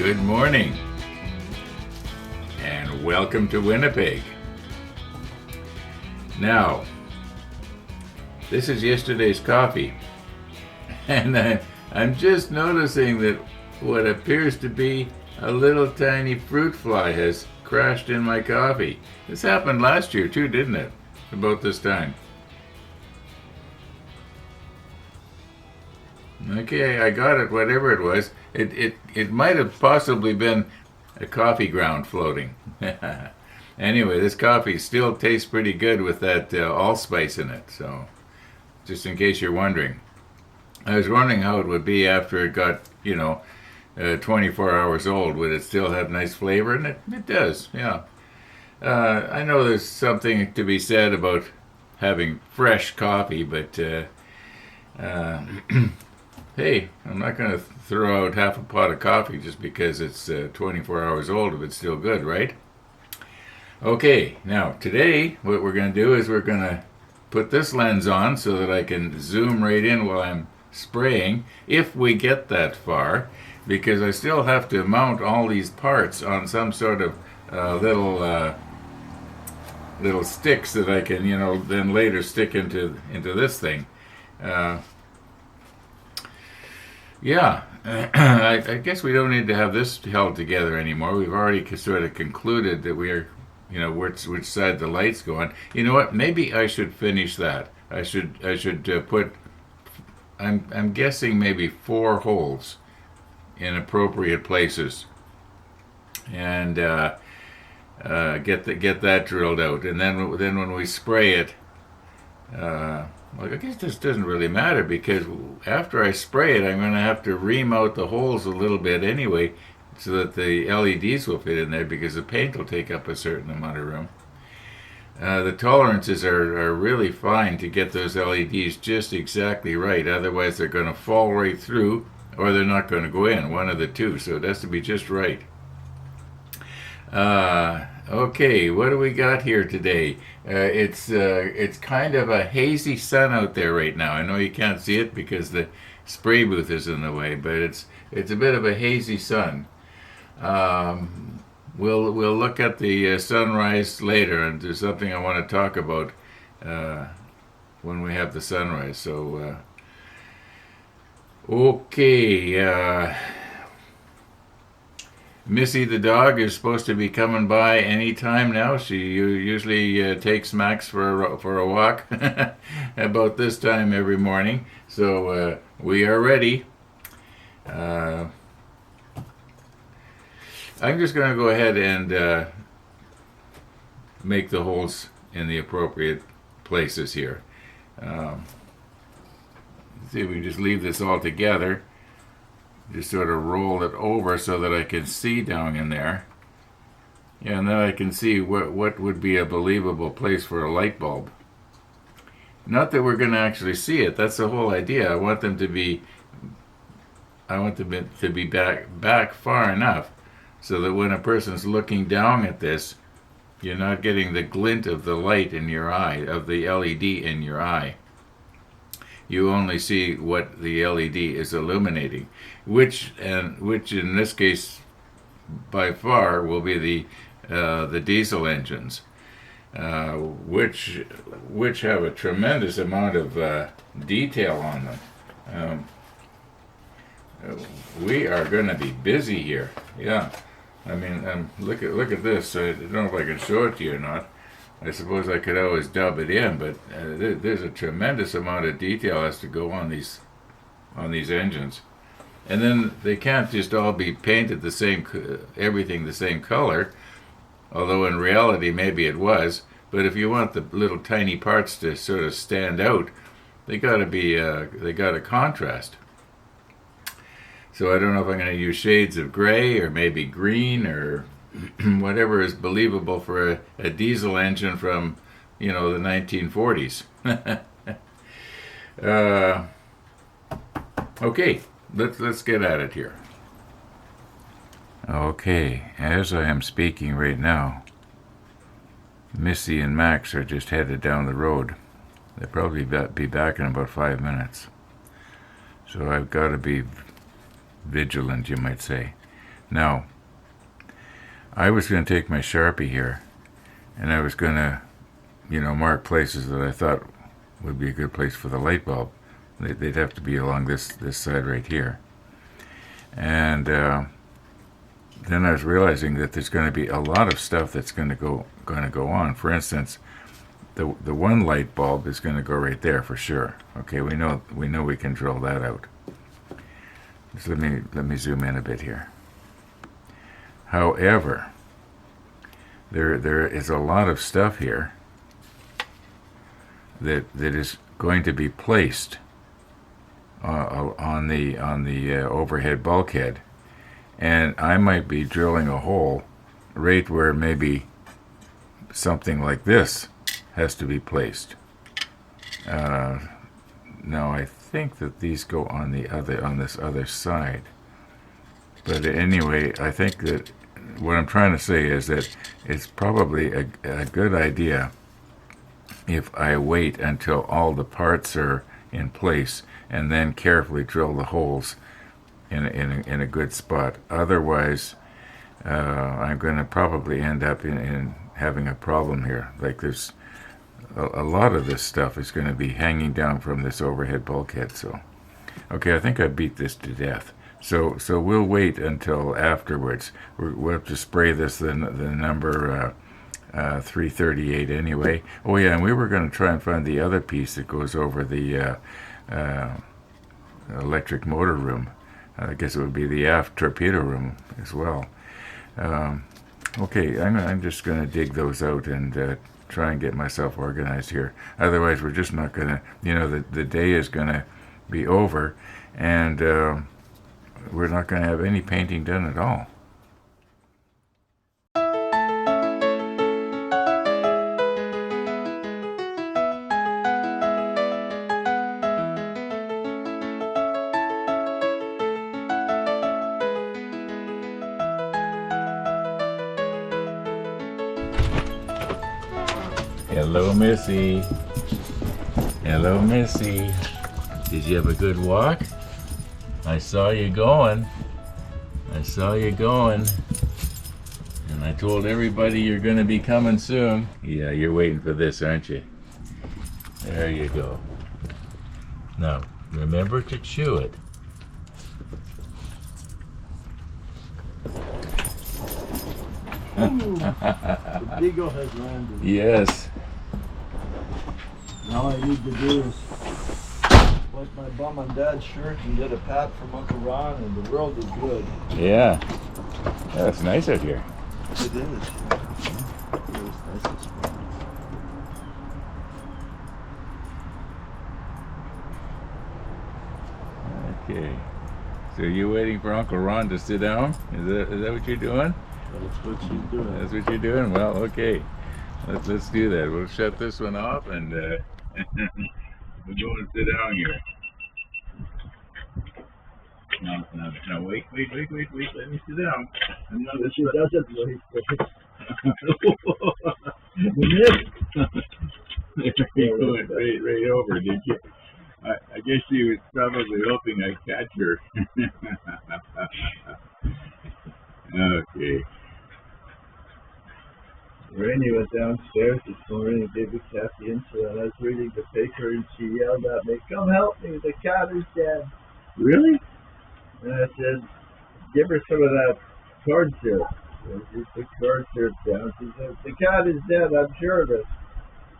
Good morning, and welcome to Winnipeg. Now, this is yesterday's coffee, and I'm just noticing that what appears to be a little tiny fruit fly has crashed in my coffee. This happened last year too, didn't it? About this time. Okay, I got it, whatever it was. It might have possibly been a coffee ground floating. Anyway, this coffee still tastes pretty good with that allspice in it, so just in case you're wondering. I was wondering how it would be after it got, 24 hours old. Would it still have nice flavor? And it does, yeah. I know there's something to be said about having fresh coffee, but hey, I'm not going to throw out half a pot of coffee just because it's 24 hours old if it's still good, right? Okay, now today what we're going to do is we're going to put this lens on so that I can zoom right in while I'm spraying, if we get that far, because I still have to mount all these parts on some sort of little sticks that I can, then later stick into this thing. Yeah, I guess we don't need to have this held together anymore. We've already sort of concluded that we are, which side the light's go on. You know what? Maybe I should finish that. I should put. I'm guessing maybe 4 holes in appropriate places, and get that drilled out. And then when we spray it. Well, I guess this doesn't really matter because after I spray it, I'm going to have to ream out the holes a little bit anyway so that the LEDs will fit in there because the paint will take up a certain amount of room. The tolerances are really fine to get those LEDs just exactly right. Otherwise, they're going to fall right through or they're not going to go in, one of the two. So it has to be just right. Okay, what do we got here today? It's kind of a hazy sun out there right now. I know you can't see it because the spray booth is in the way, but it's a bit of a hazy sun. We'll look at the sunrise later, and there's something I want to talk about when we have the sunrise. So, okay. Missy the dog is supposed to be coming by any time now. She usually takes Max for a walk about this time every morning. So we are ready. I'm just going to go ahead and make the holes in the appropriate places here. See if we just leave this all together. Just sort of roll it over so that I can see down in there. Yeah, and then I can see what would be a believable place for a light bulb. Not that we're going to actually see it. That's the whole idea. I want them to be back far enough so that when a person's looking down at this, you're not getting the glint of the light in your eye, of the LED in your eye. You only see what the LED is illuminating, which in this case, by far, will be the diesel engines, which have a tremendous amount of detail on them. We are going to be busy here. Yeah, I mean, look at this. I don't know if I can show it to you or not. I suppose I could always dub it in, but there's a tremendous amount of detail has to go on these engines, and then they can't just all be painted the same, everything the same color. Although in reality maybe it was, but if you want the little tiny parts to sort of stand out, they got to contrast. So I don't know if I'm going to use shades of gray or maybe green or whatever is believable for a diesel engine from, the 1940s. Okay, let's get at it here. Okay, as I am speaking right now, Missy and Max are just headed down the road. They'll probably be back in about 5 minutes. So I've got to be vigilant, you might say. Now, I was going to take my Sharpie here, and I was going to, mark places that I thought would be a good place for the light bulb. They'd have to be along this side right here. And then I was realizing that there's going to be a lot of stuff that's going to go on. For instance, the one light bulb is going to go right there for sure. Okay, we know we can drill that out. Just let me zoom in a bit here. However, there is a lot of stuff here that is going to be placed on the overhead bulkhead, and I might be drilling a hole right where maybe something like this has to be placed. Now I think that these go on this other side, but anyway, I think that what I'm trying to say is that it's probably a good idea if I wait until all the parts are in place and then carefully drill the holes in a good spot. Otherwise, I'm going to probably end up in having a problem here. Like there's a lot of this stuff is going to be hanging down from this overhead bulkhead. So, okay, I think I beat this to death. So we'll wait until afterwards. We'll have to spray this the number 338 anyway. Oh yeah, and we were going to try and find the other piece that goes over the electric motor room. I guess it would be the aft torpedo room as well. Okay, I'm just going to dig those out and try and get myself organized here. Otherwise, we're just not going to, the day is going to be over, and we're not going to have any painting done at all. Hello, Missy. Hello, Missy. Did you have a good walk? I saw you going. And I told everybody you're going to be coming soon. Yeah, you're waiting for this, aren't you? There you go. Now, remember to chew it. The beagle has landed. Yes. Now I need to do is wipe my bum on Dad's shirt and get a pat from Uncle Ron, and the world is good. Yeah. It's nice out here. It is. It is nice this morning. Okay. So you're waiting for Uncle Ron to sit down? Is that what you're doing? That's what she's doing. That's what you're doing? Well, okay. Let's do that. We'll shut this one off and we'll go and sit down here. Now wait. Let me sit down. She doesn't wait. You went right over, did you? I guess she was probably hoping I'd catch her. Okay. Rainey went downstairs this morning and gave the cat the insulin. I was reading the paper and she yelled at me, "Come help me, the cat is dead." Really? And I said, "Give her some of that corn syrup." So she put corn syrup down. She said, "The cat is dead, I'm sure of it."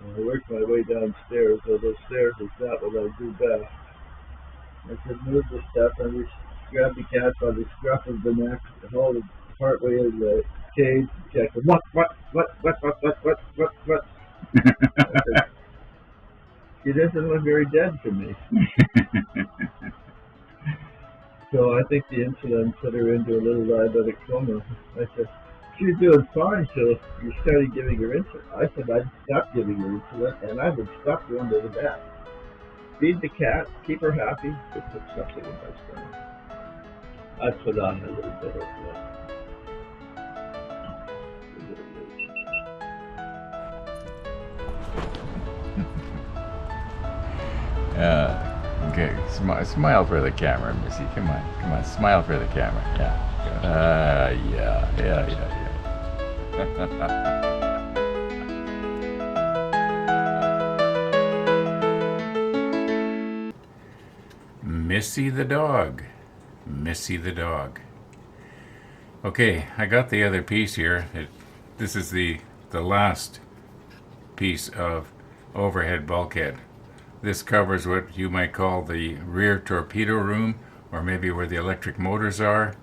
And I worked my way downstairs, although stairs is not what I do best. I said, "Move the stuff," and we grabbed the cat by the scruff of the neck and hauled it partway in the cage. Check it. What? Said, she doesn't look very dead to me. So I think the insulin put her into a little diabetic coma. I said, "She's doing fine till you started giving her insulin." I said I'd stop giving her insulin and I would stop going to the vet. Feed the cat, keep her happy, but put something in my stomach. I put on a little bit of that. Okay. Smile for the camera, Missy. Come on. Smile for the camera. Yeah. Yeah. Missy the dog. Missy the dog. Okay, I got the other piece here. This is the last piece of overhead bulkhead. This covers what you might call the rear torpedo room, or maybe where the electric motors are.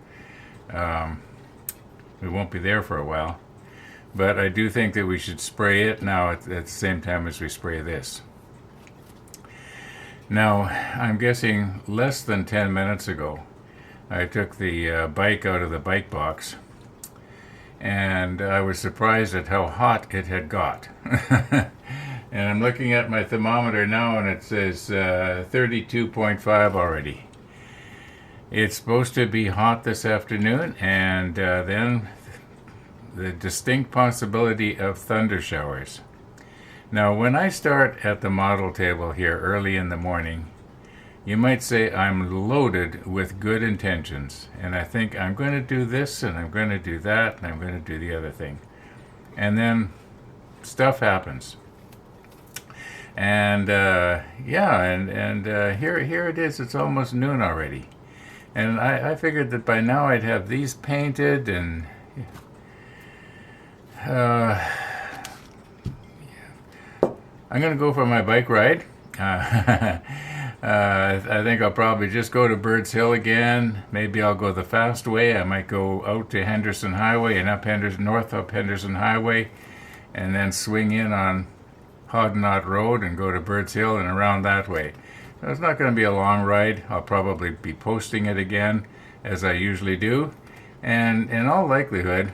We won't be there for a while. But I do think that we should spray it now at the same time as we spray this. Now, I'm guessing less than 10 minutes ago, I took the bike out of the bike box, and I was surprised at how hot it had got. And I'm looking at my thermometer now, and it says 32.5 already. It's supposed to be hot this afternoon, and then the distinct possibility of thunder showers. Now, when I start at the model table here early in the morning, you might say I'm loaded with good intentions, and I think I'm going to do this, and I'm going to do that, and I'm going to do the other thing. And then stuff happens. And here it is. It's almost noon already. And I figured that by now I'd have these painted, and I'm going to go for my bike ride. I think I'll probably just go to Birds Hill again. Maybe I'll go the fast way. I might go out to Henderson Highway and north up Henderson Highway, and then swing in on Hodnot Road and go to Birds Hill and around that way. So it's not going to be a long ride. I'll probably be posting it again, as I usually do. And in all likelihood,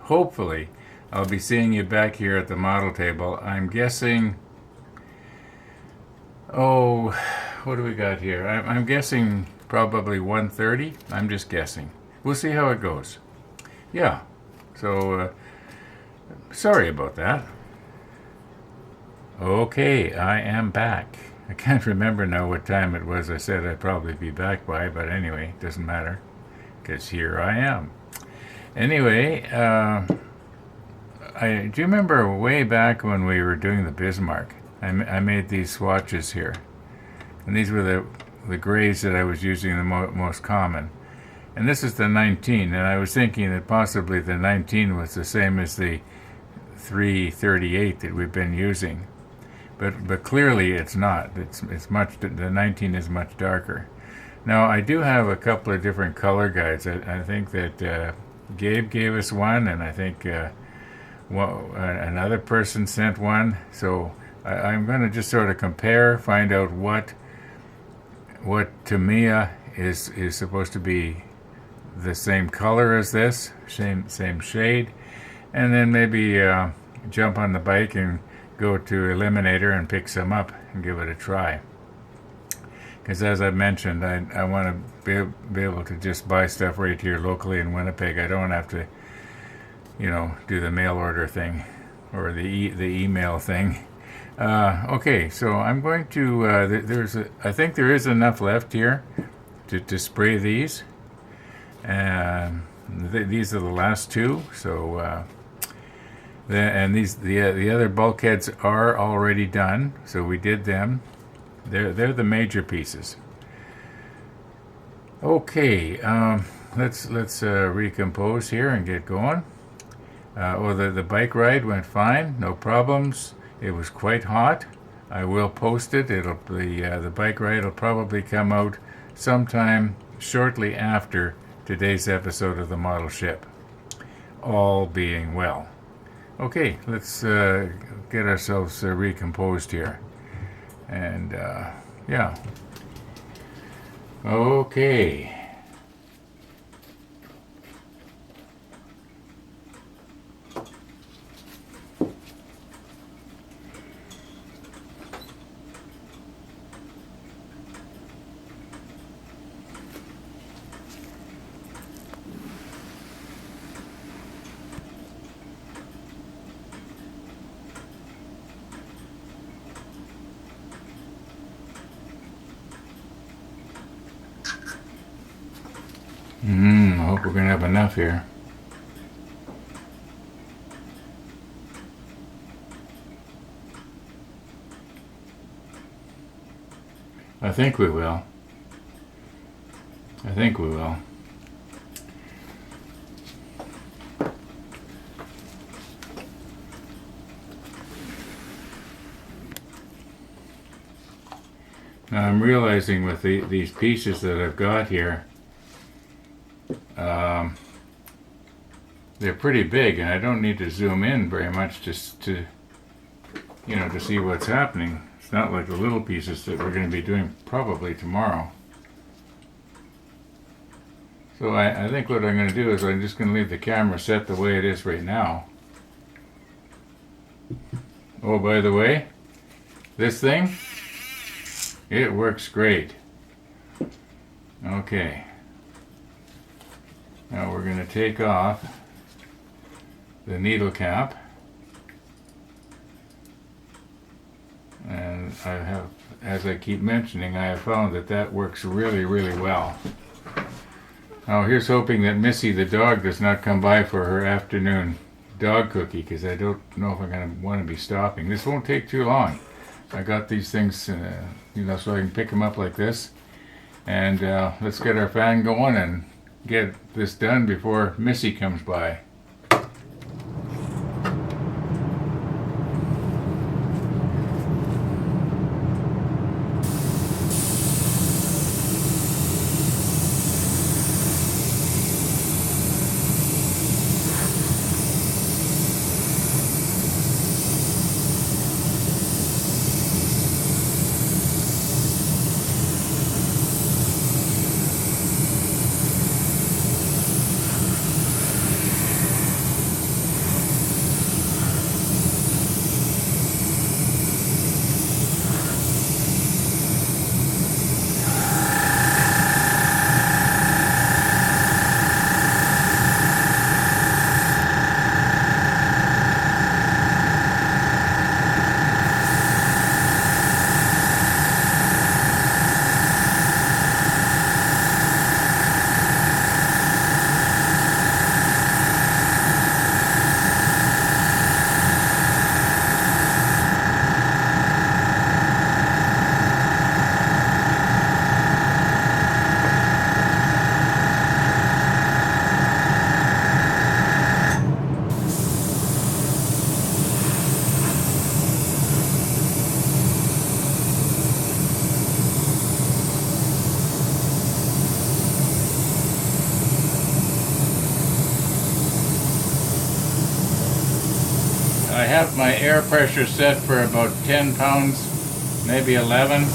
hopefully, I'll be seeing you back here at the model table. I'm guessing... Oh, what do we got here? I'm guessing probably 1:30. I'm just guessing. We'll see how it goes. Yeah. So, sorry about that. Okay, I am back. I can't remember now what time it was I said I'd probably be back by, but anyway, it doesn't matter, because here I am. Anyway, do you remember way back when we were doing the Bismarck? I made these swatches here, and these were the grays that I was using the most common. And this is the 19, and I was thinking that possibly the 19 was the same as the 338 that we've been using, but clearly it's not. It's much. The 19 is much darker. Now I do have a couple of different color guides. I think that Gabe gave us one, and I think another person sent one. So I'm going to just sort of compare, find out what Tamiya is supposed to be the same color as this, same shade, and then maybe jump on the bike and go to Eliminator and pick some up and give it a try. Because as I mentioned, I want to be able to just buy stuff right here locally in Winnipeg. I don't have to, do the mail order thing or the email thing. Okay, so I'm going to. I think there is enough left here to spray these. These are the last two. So, the other bulkheads are already done. So we did them. They're the major pieces. Okay, let's recompose here and get going. The bike ride went fine, no problems. It was quite hot. I will post it. The bike ride will probably come out sometime shortly after today's episode of the model ship, all being well. Okay, let's get ourselves recomposed here. And yeah. Okay. hope we're going to have enough here. I think we will. I think we will. Now I'm realizing with these pieces that I've got here, they're pretty big, and I don't need to zoom in very much just to see what's happening. It's not like the little pieces that we're going to be doing probably tomorrow. So I think what I'm going to do is I'm just going to leave the camera set the way it is right now. Oh, by the way, this thing, it works great. Okay. Now we're going to take off the needle cap. And I have, as I keep mentioning, I have found that works really, really well. Now here's hoping that Missy the dog does not come by for her afternoon dog cookie, because I don't know if I'm going to want to be stopping. This won't take too long. I got these things, so I can pick them up like this. And let's get our fan going and get this done before Missy comes by. I have my air pressure set for about 10 pounds, maybe 11.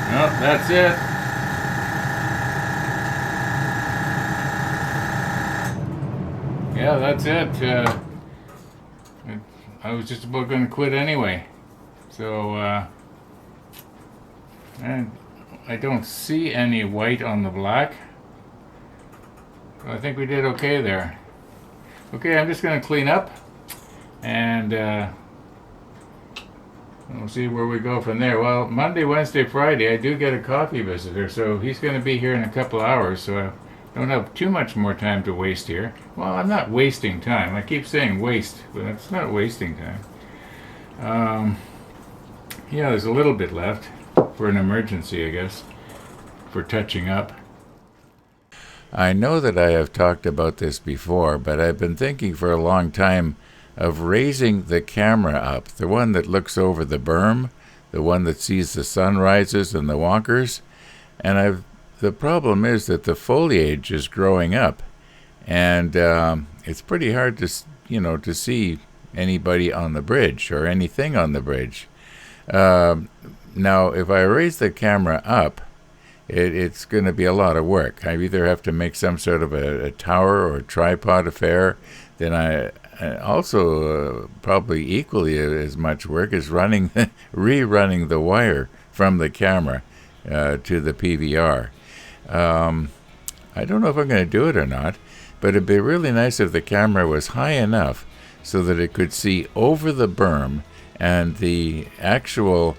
Well, that's it. Yeah, that's it. I was just about going to quit anyway. So, and I don't see any white on the black. So I think we did okay there. Okay, I'm just going to clean up, and we'll see where we go from there. Well, Monday, Wednesday, Friday, I do get a coffee visitor, so he's going to be here in a couple hours, so I don't have too much more time to waste here. Well, I'm not wasting time. I keep saying waste, but it's not wasting time. Yeah, there's a little bit left for an emergency, I guess, for touching up. I know that I have talked about this before, but I've been thinking for a long time of raising the camera up, the one that looks over the berm, the one that sees the sunrises and the wonkers, and I've the problem is that the foliage is growing up, and it's pretty hard to to see anybody on the bridge or anything on the bridge. Now, if I raise the camera up, it's going to be a lot of work. I either have to make some sort of a tower or a tripod affair. Then I also probably equally as much work is rerunning the wire from the camera to the PVR. I don't know if I'm going to do it or not, but it'd be really nice if the camera was high enough so that it could see over the berm and the actual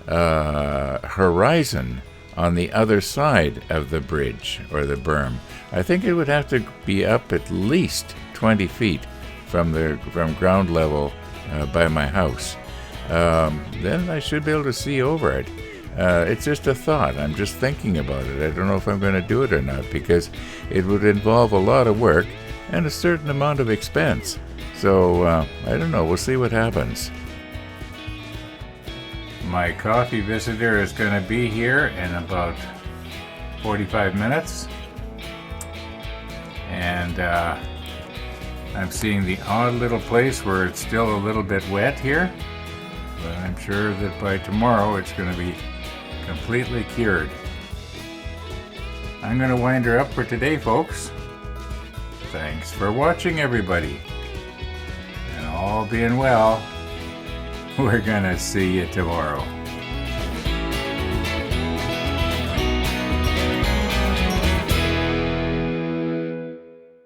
horizon on the other side of the bridge or the berm. I think it would have to be up at least 20 feet from ground level by my house. Then I should be able to see over it. It's just a thought. I'm just thinking about it. I don't know if I'm going to do it or not, because it would involve a lot of work and a certain amount of expense. So I don't know. We'll see what happens. My coffee visitor is going to be here in about 45 minutes. And I'm seeing the odd little place where it's still a little bit wet here. But I'm sure that by tomorrow it's going to be completely cured. I'm going to wind her up for today, folks. Thanks for watching, everybody. And all being well, we're going to see you tomorrow.